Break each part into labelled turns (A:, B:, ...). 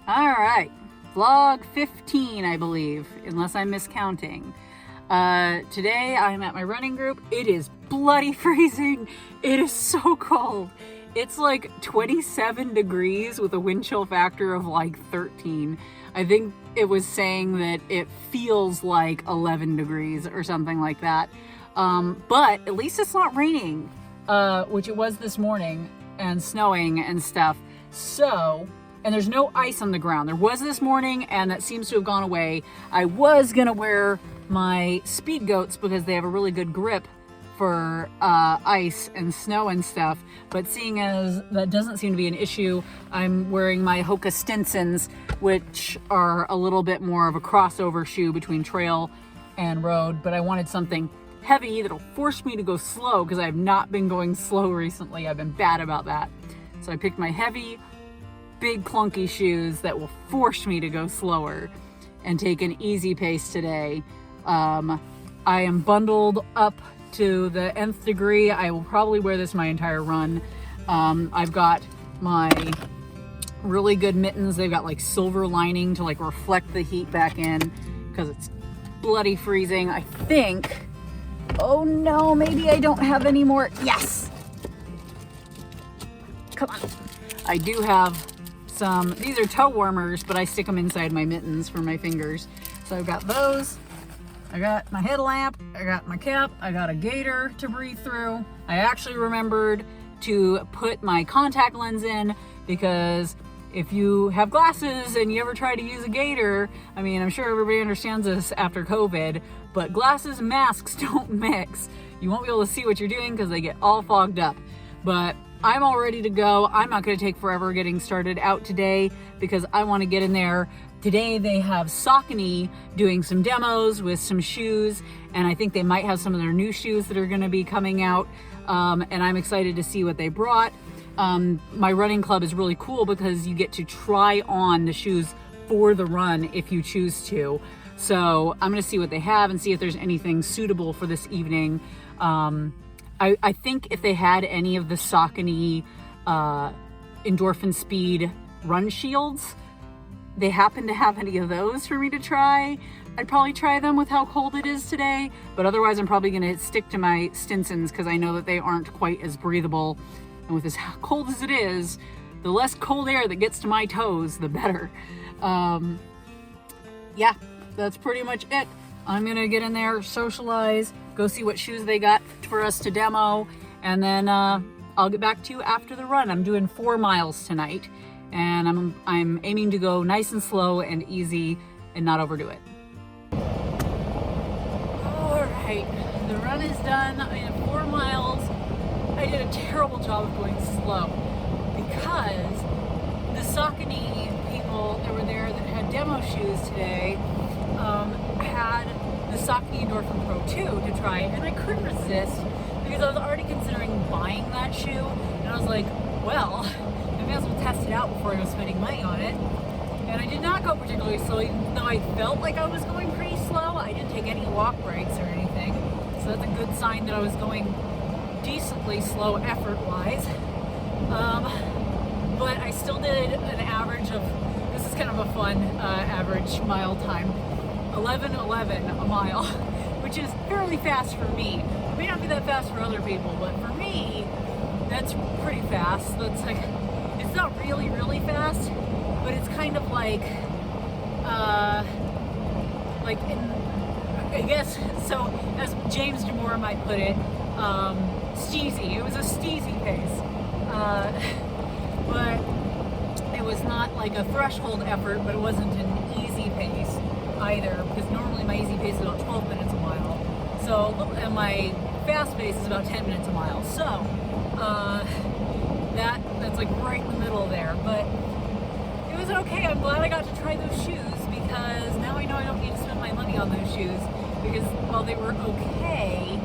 A: All right, vlog 15, I believe, unless I'm miscounting. Today I'm at my running group. It is bloody freezing. It is so cold. It's like 27 degrees with a wind chill factor of like 13. I think it was saying that it feels like 11 degrees or something like that. But at least it's not raining, which it was this morning, and snowing and stuff. So, and there's no ice on the ground. There was this morning, and that seems to have gone away. I was gonna wear my speed goats because they have a really good grip for ice and snow and stuff, but seeing as that doesn't seem to be an issue, I'm wearing my Hoka Stinsons, which are a little bit more of a crossover shoe between trail and road, but I wanted something heavy that'll force me to go slow because I have not been going slow recently. I've been bad about that. So I picked my heavy, big clunky shoes that will force me to go slower and take an easy pace today. I am bundled up to the nth degree. I will probably wear this my entire run. I've got my really good mittens. They've got like silver lining to like reflect the heat back in because it's bloody freezing. I think, oh no, maybe I don't have any more. Yes, come on. I do have some, these are toe warmers, but I stick them inside my mittens for my fingers. So I've got those. I got my headlamp, I got my cap, I got a gaiter to breathe through. I actually remembered to put my contact lens in because if you have glasses and you ever try to use a gaiter, I mean, I'm sure everybody understands this after COVID, but glasses and masks don't mix. You won't be able to see what you're doing because they get all fogged up. But I'm all ready to go. I'm not going to take forever getting started out today because I want to get in there. Today they have Saucony doing some demos with some shoes, and I think they might have some of their new shoes that are going to be coming out, and I'm excited to see what they brought. My running club is really cool because you get to try on the shoes for the run if you choose to. So I'm going to see what they have and see if there's anything suitable for this evening. I think if they had any of the Saucony Endorphin Speed run shields, they happen to have any of those for me to try, I'd probably try them with how cold it is today, but otherwise I'm probably gonna stick to my Stinsons because I know that they aren't quite as breathable, and with as cold as it is, the less cold air that gets to my toes, the better. Yeah, that's pretty much it. I'm gonna get in there, socialize, go see what shoes they got for us to demo, and then I'll get back to you after the run. I'm doing 4 miles tonight, and I'm aiming to go nice and slow and easy and not overdo it. All right, the run is done. I did 4 miles. I did a terrible job of going slow because the Saucony people that were there that had demo shoes today had the Saucony Endorphin Pro 2 to try, and I couldn't resist because I was already considering buying that shoe, and I was like, well, I may as well test it out before I go spending money on it. And I did not go particularly slow, even though I felt like I was going pretty slow. I didn't take any walk breaks or anything, so that's a good sign that I was going decently slow effort-wise. But I still did an average of, this is kind of a fun average mile time, 11:11 a mile, which is fairly fast for me. It may not be that fast for other people, but for me, that's pretty fast. That's like, it's not really, really fast, but it's kind of like in, I guess, so as James Damore might put it, steezy. It was a steezy pace. But it was not like a threshold effort, but it wasn't an easy pace either, because normally my easy pace is about 12 minutes a mile. So, and my fast pace is about 10 minutes a mile. So, that's like right in the middle there. But it was okay. I'm glad I got to try those shoes because now I know I don't need to spend my money on those shoes because while they were okay,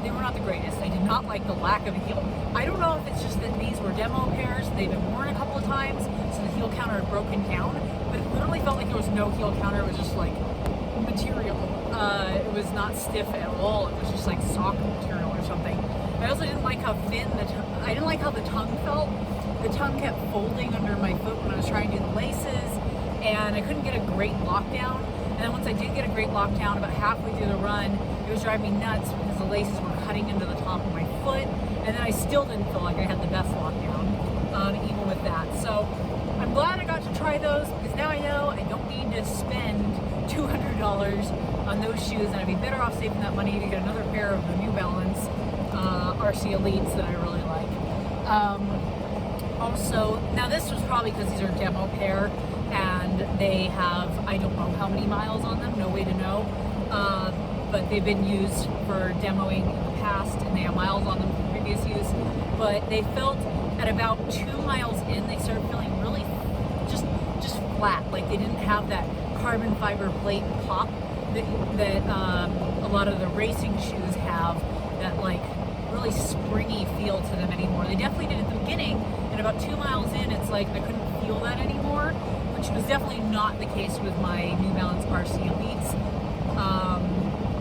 A: they were not the greatest. I did not like the lack of a heel. I don't know if it's just that these were demo pairs. They've been worn a couple of times, so the heel counter had broken down. But it literally felt like there was no heel counter. It was just like material. It was not stiff at all. It was just like sock material or something. I also didn't like how thin I didn't like how the tongue felt. The tongue kept folding under my foot when I was trying to do the laces. and I couldn't get a great lockdown. And then once I did get a great lockdown, about halfway through the run, it was driving me nuts because the laces were cutting into the top of my foot, and then I still didn't feel like I had the best lockdown, even with that. So I'm glad I got to try those, because now I know I don't need to spend $200 on those shoes, and I'd be better off saving that money to get another pair of the New Balance RC Elites that I really like. Also, now this was probably because these are a demo pair, and they have, I don't know how many miles on them, no way to know, but they've been used for demoing in the past, and they have miles on them from previous use. But they felt at about 2 miles in, they started feeling really just flat, like they didn't have that carbon fiber plate pop that a lot of the racing shoes have, that like really springy feel to them anymore. They definitely did at the beginning, and about 2 miles in, it's like I couldn't feel that anymore, which was definitely not the case with my New Balance RC Elites,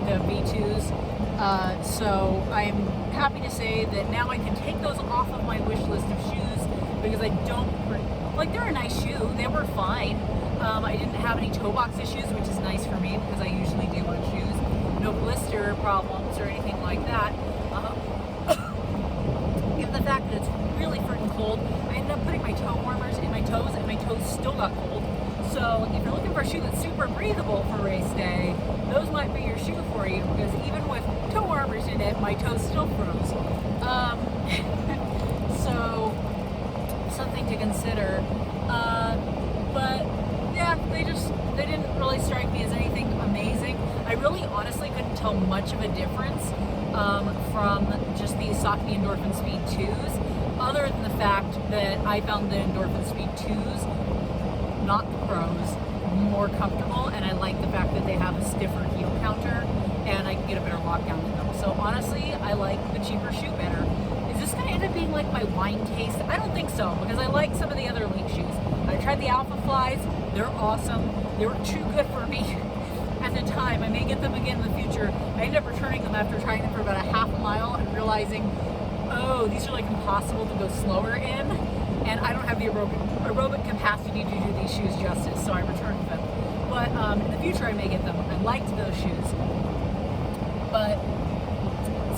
A: the V2s. So I'm happy to say that now I can take those off of my wish list of shoes, because I don't, like, they're a nice shoe, they were fine. I didn't have any toe box issues, which is nice for me because I usually do on shoes. No blister problems or anything like that. Given the fact that it's really freaking cold, I ended up putting my toe warmers in my toes, and my toes still got cold. So if you're looking for a shoe that's super breathable for race day, those might be your shoe for you, because even with toe warmers in it, my toes still froze. So something to consider. But yeah, they didn't really strike me as anything amazing. I really honestly couldn't tell much of a difference from just the Saucony Endorphin Speed 2s, other than the fact that I found the Endorphin Speed 2s, not the Pros, more comfortable, and I like the fact that they have a stiffer heel counter, and I can get a better lockdown in them. So honestly, I like the cheaper shoe better. Is this going to end up being like my wine taste? I don't think so, because I like some of the other Elite shoes. I tried the Alpha Flies. They're awesome. They were too good for me at the time. I may get them again in the future. I ended up returning them after trying them for about a half a mile and realizing, oh, these are like impossible to go slower in, and I don't have the aerobic capacity to do these shoes justice, so I returned them. But in the future I may get them. I liked those shoes. But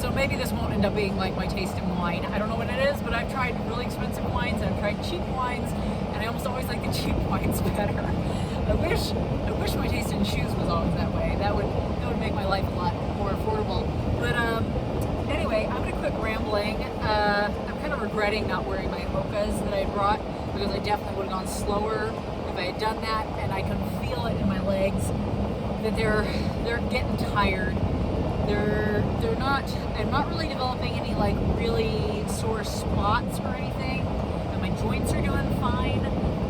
A: so maybe this won't end up being like my taste in wine. I don't know what it is, but I've tried really expensive wines, and I've tried cheap wines, and I almost always like the cheap wines better. I wish my taste in shoes was always that way. That would make my life a lot more affordable. But anyway, I'm gonna quit rambling. I'm kind of regretting not wearing my Hokas that I brought, because I definitely would have gone slower if I had done that, and I can feel it in my legs that they're getting tired. I'm not really developing any like really sore spots or anything, and my joints are doing fine,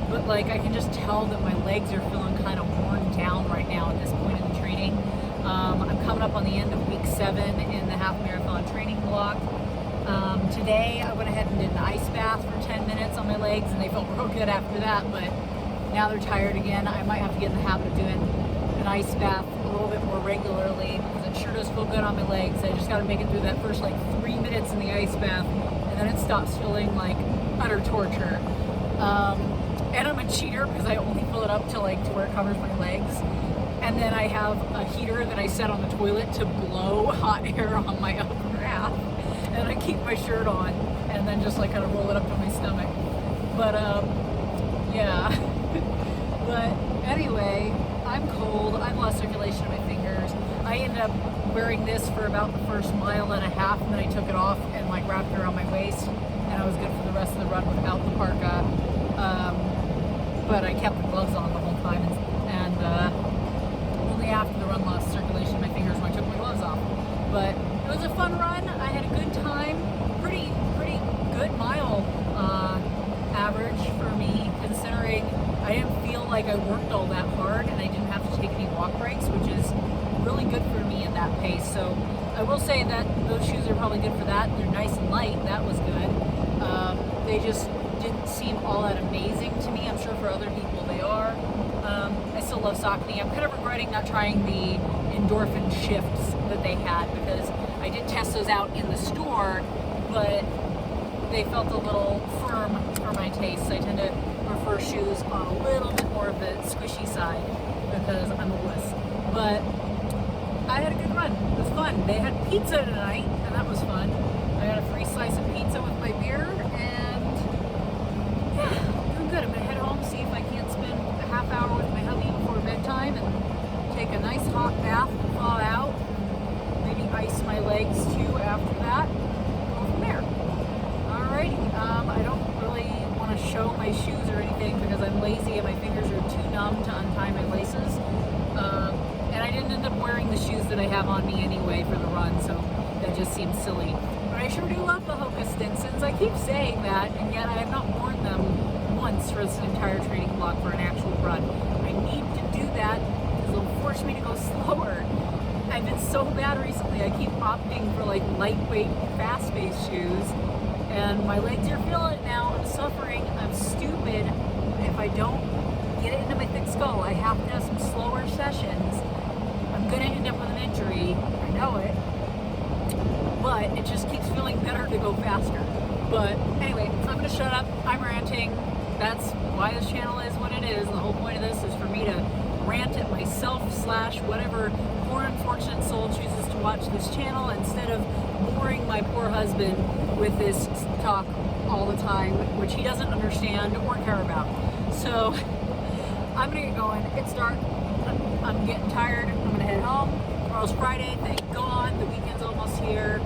A: but like I can just tell that my legs are feeling kind of worn down right now at this point in the training. I'm coming up on the end of week 7 in the half marathon training block. Today I went ahead and did an ice bath for 10 minutes on my legs, and they felt real good after that, but now they're tired again. I might have to get in the habit of doing an ice bath a little bit more regularly, because it sure does feel good on my legs. I just got to make it through that first like 3 minutes in the ice bath, and then it stops feeling like utter torture. And I'm a cheater because I only fill it up to where it covers my legs, and then I have a heater that I set on the toilet to blow hot air on my upper half, and I keep my shirt on and then just like kind of roll it up to my stomach. But yeah. But anyway, I'm cold. I've lost circulation in my fingers. I ended up wearing this for about the first mile and a half, and then I took it off and like wrapped it around my waist, and I was good for the rest of the run without the parka. But I kept the gloves on the whole time, and only after the run lost circulation in my fingers when I took my gloves off. But it was a fun run. I had a good time. Pretty good mile average for me, considering I didn't feel like I worked all that hard, and I didn't have to take any walk breaks, which is really good for me at that pace. So I will say that those shoes are probably good for that. They're nice and light. That was good. They just didn't seem all that amazing to me. I'm sure for other people they are. I still love Saucony. I'm kind of regretting not trying the endorphin shifts that they had, because I did test those out in the store, but they felt a little firm for my taste. I tend to prefer prefer shoes on a little bit more of the squishy side because I'm a wuss. But I had a good run. It was fun. They had pizza tonight, and that was fun. I got a free slice of pizza with my beer, and yeah, doing good. I'm gonna head home, see if I can't spend a half hour with my hubby before bedtime and take a nice hot bath, thaw out, maybe ice my legs too after that. Go from there. Alrighty. I don't really want to show my shoes or anything because I'm lazy and my fingers are too numb to untie my laces. And I didn't end up wearing the shoes that I have on me anyway for the run, so that just seems silly. But I sure do love the Hoka Stinsons. I keep saying that, and yet I have not worn them once for this entire training block for an actual run. I need to do that because it'll force me to go slower. I've been so bad recently. I keep opting for like lightweight, fast-paced shoes, and my legs are feeling it now. I'm suffering. I'm stupid. If I don't get it into my thick skull, I have to have some slower sessions. I'm gonna end up with an injury. I know it, but it just keeps feeling better to go faster. But anyway, I'm gonna shut up. I'm ranting. That's why this channel is what it is. The whole point of this is for me to rant at myself / whatever poor unfortunate soul chooses to watch this channel instead of boring my poor husband with this talk all the time, which he doesn't understand or care about. So I'm gonna get going. It's dark. I'm getting tired. I'm gonna head home. Tomorrow's Friday, thank God. The weekend's almost here.